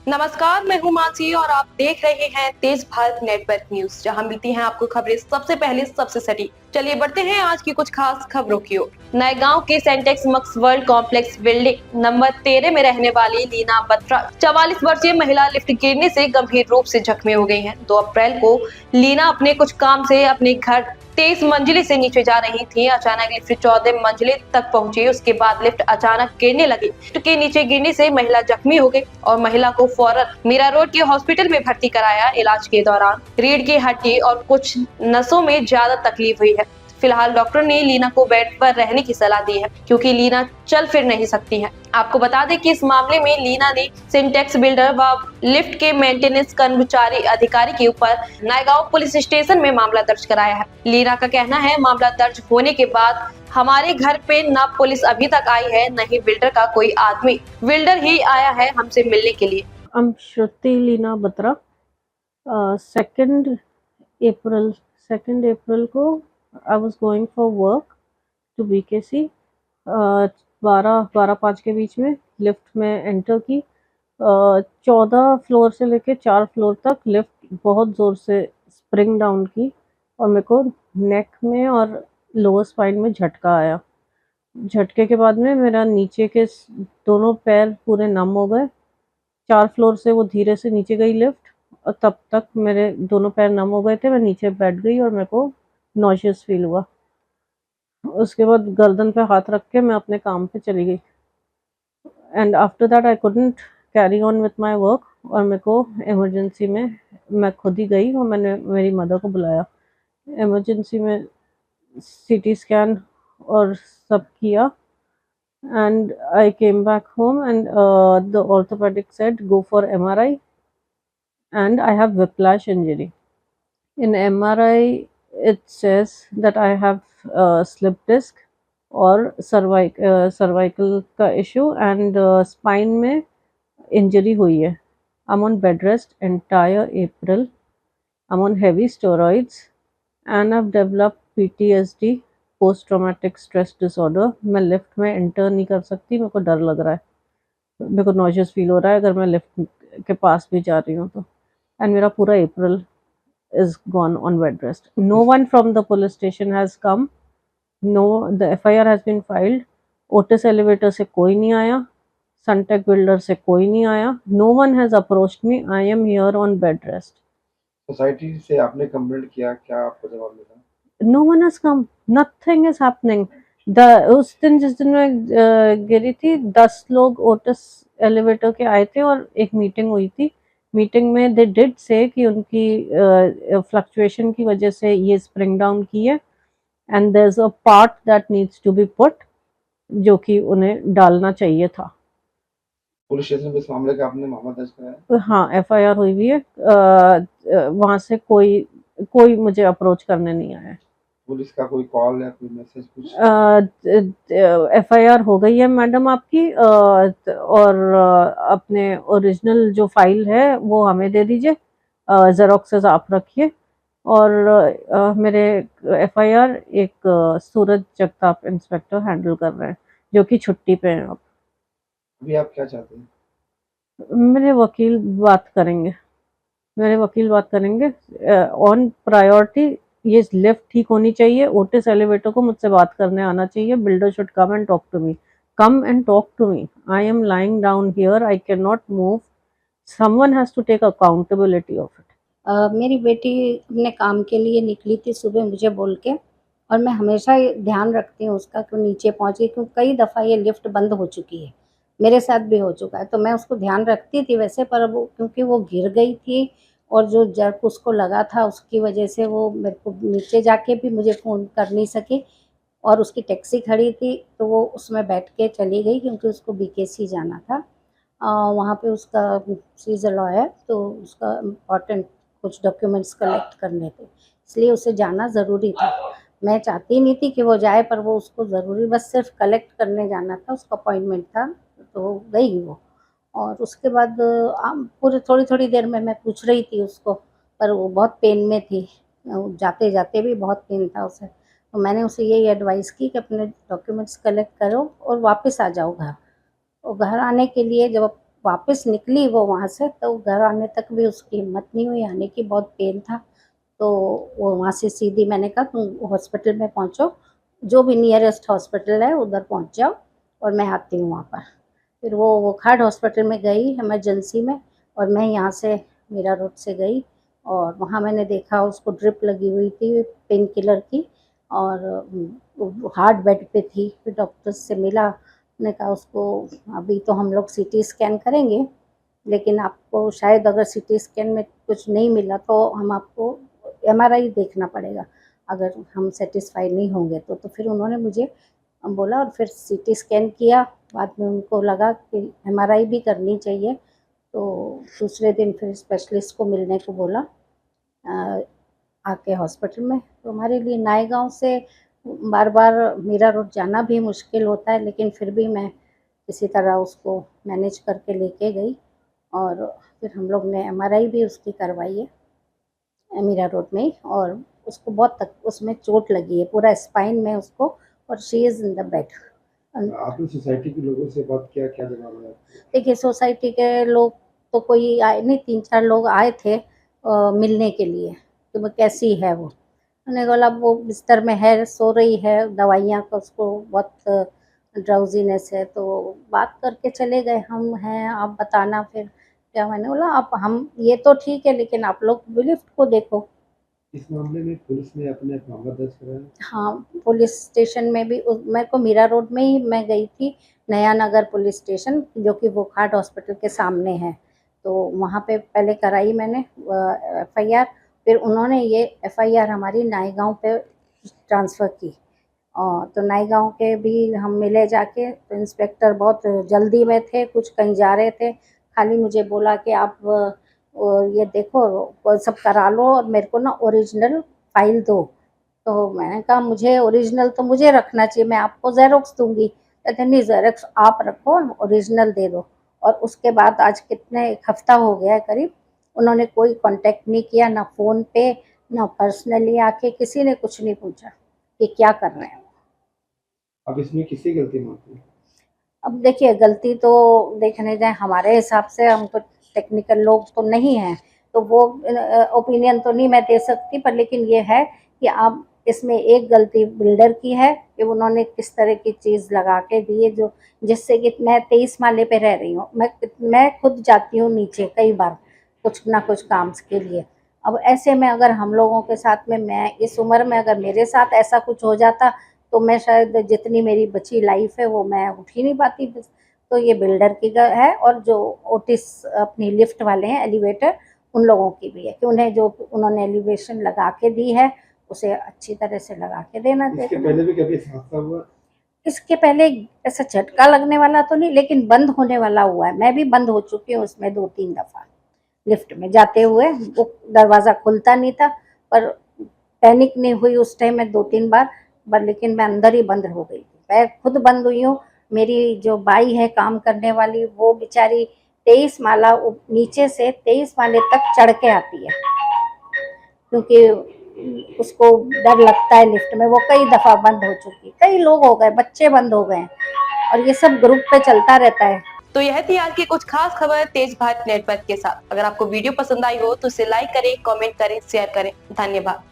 नमस्कार, मैं हूं मानसी और आप देख रहे हैं तेज भारत नेटवर्क न्यूज, जहां मिलती हैं आपको खबरें सबसे पहले सबसे सटीक। चलिए बढ़ते हैं आज की कुछ खास खबरों की ओर। नए गांव के सेंटेक्स मक्स वर्ल्ड कॉम्प्लेक्स बिल्डिंग नंबर 13 में रहने वाली लीना बत्रा 44 वर्षीय महिला लिफ्ट गिरने से गंभीर रूप से जख्मी हो गई हैं। 2 अप्रैल को लीना अपने कुछ काम से अपने घर 23 मंजिले से नीचे जा रही थी। अचानक लिफ्ट 14 मंजिले तक पहुंची। उसके बाद लिफ्ट अचानक गिरने लगी। लिफ्ट के नीचे गिरने से महिला जख्मी हो गई और महिला को फौरन मीरा रोड के हॉस्पिटल में भर्ती कराया। इलाज के दौरान रीढ़ की हड्डी और कुछ नसों में ज्यादा तकलीफ हुई है। फिलहाल डॉक्टर ने लीना को बेड पर रहने की सलाह दी है, क्योंकि लीना चल फिर नहीं सकती है। आपको बता दें कि इस मामले में लीना ने सिंटेक्स बिल्डर व लिफ्ट के मेंटेनेंस कर्मचारी अधिकारी के ऊपर नायगांव पुलिस स्टेशन में मामला दर्ज कराया है। लीना का कहना है, मामला दर्ज होने के बाद हमारे घर पे न पुलिस अभी तक आई है, न ही बिल्डर का कोई आदमी। बिल्डर ही आया है हमसे मिलने के लिए। श्रुति लीना बत्रा। सेकेंड अप्रैल को I was going for work to BKC। 12-5 के बीच में लिफ्ट में एंटर की। 14 फ्लोर से लेके 4 फ्लोर तक लिफ्ट बहुत ज़ोर से स्प्रिंग डाउन की और मेरे को नेक में और लोअर स्पाइन में झटका आया। झटके के बाद में मेरा नीचे के दोनों पैर पूरे नम हो गए। 4 फ्लोर से वो धीरे से नीचे गई लिफ्ट और तब तक मेरे दोनों पैर नम हो गए थे। मैं नीचे बैठ गई और मेरे को नॉशियस फील हुआ। उसके बाद गर्दन पे हाथ रख के मैं अपने काम पे चली गई and after that I couldn't carry on with my work और मेरे को इमरजेंसी में मैं खुद ही गई और मैंने मेरी मदर को बुलाया। इमरजेंसी में CT स्कैन और सब किया and I came back home and the orthopedic said go for MRI and I have whiplash injury. In MRI it says that I have slip disc और cervical का issue and spine में injury हुई है. I'm on bed rest entire April. I'm on heavy steroids and I've developed PTSD post traumatic stress disorder. मैं lift में enter नहीं कर सकती, मेरे को डर लग रहा है, मेरे को नॉशियस फील हो रहा है अगर मैं लिफ्ट के पास भी जा रही हूँ तो। एंड मेरा पूरा April is gone on bed rest. No one from the police station has come, no the FIR has been filed. Otis elevator से कोई नहीं आया, सनटेक बिल्डर से कोई नहीं आया, no one has approached me, I am here on bed rest. Society से आपने कंप्लेंट किया, क्या आपको जवाब मिला? No one has come, nothing is happening. उस दिन जिस दिन मैं गिरी थी 10 लोग ओटिस एलिवेटर के आए थे और एक मीटिंग हुई थी। मीटिंग में दे डिड से कि उनकी फ्लक्चुएशन की वजह से ये स्प्रिंग डाउन की है and there is a part that needs to be put, जो कि उन्हें डालना चाहिए था। पुलिस स्टेशन पे इस मामले का आपने मामला दर्ज कराया? हाँ, FIR हुई हुई है। वहाँ से कोई मुझे अप्रोच करने नहीं आया। पुलिस का कोई कॉल या कोई मैसेज कुछ? FIR हो गई है मैडम आपकी, और अपने ओरिजिनल जो फाइल है वो हमें दे दीजिए, जेरोक्सेस आप रखिए। और मेरे FIR एक सूरज जगताप इंस्पेक्टर हैंडल कर रहे हैं, जो कि छुट्टी पे हैं अब। अभी आप क्या चाहते हैं? मेरे वकील बात करेंगे ऑन प्रायोरिटी। ये लिफ्ट ठीक होनी चाहिए, ओटिस एलिवेटर को मुझसे बात करने आना चाहिए। Builder should come and talk to me. I am lying down here, I can not move, someone has to take accountability of it. मेरी बेटी अपने काम के लिए निकली थी सुबह मुझे बोल के, और मैं हमेशा ध्यान रखती हूँ उसका कि नीचे पहुँची, क्योंकि कई दफ़ा ये लिफ्ट बंद हो चुकी है, मेरे साथ भी हो चुका है। तो मैं उसको ध्यान रखती थी वैसे, पर वो क्योंकि वो गिर गई थी और जो जर्क उसको लगा था उसकी वजह से वो मेरे को नीचे जाके भी मुझे फ़ोन कर नहीं सकी, और उसकी टैक्सी खड़ी थी तो वो उसमें बैठ के चली गई, क्योंकि उसको BKC जाना था। वहाँ पे उसका सीजर लॉ है तो उसका इम्पॉर्टेंट कुछ डॉक्यूमेंट्स कलेक्ट करने थे, इसलिए उसे जाना ज़रूरी था। मैं चाहती नहीं थी कि वो जाए, पर वो उसको ज़रूरी बस सिर्फ कलेक्ट करने जाना था, उसका अपॉइंटमेंट था, तो गई वो। और उसके बाद पूरे थोड़ी देर में मैं पूछ रही थी उसको, पर वो बहुत पेन में थी, जाते जाते भी बहुत पेन था उसे। तो मैंने उसे यही एडवाइस की कि अपने डॉक्यूमेंट्स कलेक्ट करो और वापस आ जाओ घर। और घर आने के लिए जब वापस निकली वो वहाँ से, तो घर आने तक भी उसकी हिम्मत नहीं हुई आने की, बहुत पेन था। तो वो वहाँ से सीधी मैंने कहा तुम हॉस्पिटल में पहुँचो, जो भी नियरेस्ट हॉस्पिटल है उधर पहुँच जाओ और मैं आती हूँ वहाँ पर। फिर वो खाड हॉस्पिटल में गई इमरजेंसी में, और मैं यहाँ से मीरा रोड से गई, और वहाँ मैंने देखा उसको ड्रिप लगी हुई थी पेन किलर की, और हार्ट बेड पे थी। फिर डॉक्टर से मिला, उन्होंने कहा उसको अभी तो हम लोग सीटी स्कैन करेंगे, लेकिन आपको शायद अगर सीटी स्कैन में कुछ नहीं मिला तो हम आपको एमआरआई देखना पड़ेगा, अगर हम सेटिस्फाई नहीं होंगे तो फिर उन्होंने मुझे बोला, और फिर सीटी स्कैन किया। बाद में उनको लगा कि एमआरआई भी करनी चाहिए, तो दूसरे दिन फिर स्पेशलिस्ट को मिलने को बोला आके हॉस्पिटल में। तो हमारे लिए नायगांव से बार बार मीरा रोड जाना भी मुश्किल होता है, लेकिन फिर भी मैं किसी तरह उसको मैनेज करके लेके गई, और फिर हम लोग ने एमआरआई भी उसकी करवाई है मीरा रोड में ही, और उसको बहुत उसमें चोट लगी है पूरा स्पाइन में उसको, और she is in the bed. आपने सोसाइटी के लोगों से बात किया, क्या जवाब आया? देखिए सोसाइटी के लोग तो कोई आए नहीं, 3-4 लोग आए थे मिलने के लिए कि वो कैसी है वो। उन्होंने बोला वो बिस्तर में है, सो रही है, दवाइयाँ का उसको बहुत ड्राउजीनेस है, तो बात करके चले गए। हम हैं, आप बताना फिर क्या। मैंने बोला आप हम ये तो ठीक है, लेकिन आप लोग लिफ्ट को देखो। इस मामले में पुलिस ने अपने मामला दर्ज कराया? हाँ, पुलिस स्टेशन में भी मेरे को मीरा रोड में ही मैं गई थी, नया नगर पुलिस स्टेशन, जो कि वो खाड हॉस्पिटल के सामने है। तो वहाँ पे पहले कराई मैंने एफआईआर, फिर उन्होंने ये एफआईआर हमारी नायगांव पे ट्रांसफ़र की। तो नायगांव के भी हम मिले जाके, तो इंस्पेक्टर बहुत जल्दी में थे, कुछ कहीं जा रहे थे, खाली मुझे बोला कि आप ये देखो वो सब करा लो और मेरे को ना ओरिजिनल फ़ाइल दो। तो मैंने कहा मुझे ओरिजिनल तो मुझे रखना चाहिए, मैं आपको ज़ेरॉक्स दूँगी। कहते नहीं, ज़ेरॉक्स आप रखो, ओरिजिनल दे दो। और उसके बाद आज कितने 1 हफ़्ता हो गया है करीब, उन्होंने कोई कॉन्टैक्ट नहीं किया, ना फ़ोन पे, ना पर्सनली आके किसी ने कुछ नहीं पूछा कि क्या कर रहे हैं। अब इसमें किसकी गलती मानती है? अब देखिए गलती तो देखने जाए हमारे हिसाब से, हम तो टेक्निकल लोग तो नहीं हैं, तो वो ओपिनियन तो नहीं मैं दे सकती, पर लेकिन ये है कि आप इसमें एक गलती बिल्डर की है कि उन्होंने किस तरह की चीज़ लगा के दी है, जो जिससे कि मैं 23 माले पे रह रही हूँ, मैं खुद जाती हूँ नीचे कई बार कुछ ना कुछ काम के लिए। अब ऐसे में अगर हम लोगों के साथ में, मैं इस उम्र में अगर मेरे साथ ऐसा कुछ हो जाता, तो मैं शायद जितनी मेरी बची लाइफ है वो मैं उठ ही नहीं पाती बस। तो ये बिल्डर की है, और जो ओटिस अपनी लिफ्ट वाले हैं एलिवेटर, उन लोगों की भी है कि उन्हें जो उन्होंने एलिवेशन लगा के दी है उसे अच्छी तरह से लगा के देना इसके चाहिए। पहले भी कभी ऐसा हादसा हुआ? इसके पहले ऐसा झटका लगने वाला तो नहीं, लेकिन बंद होने वाला हुआ है। मैं भी बंद हो चुकी हूँ उसमें 2-3 दफ़ा लिफ्ट में जाते हुए, वो दरवाज़ा खुलता नहीं था, पर पैनिक नहीं हुई उस टाइम में 2-3 बार, पर लेकिन मैं अंदर ही बंद हो गई थी। मैं खुद बंद हुई हूँ, मेरी जो बाई है काम करने वाली, वो बेचारी 23 माला नीचे से 23 माले तक चढ़ के आती है, क्योंकि उसको डर लगता है लिफ्ट में। वो कई दफ़ा बंद हो चुकी, कई लोग हो गए, बच्चे बंद हो गए, और ये सब ग्रुप पे चलता रहता है। तो यह थी आज की कुछ खास खबर तेज भारत नेटवर्क के साथ। अगर आपको वीडियो पसंद आई हो तो इसे लाइक करें, कमेंट करें, शेयर करें। धन्यवाद।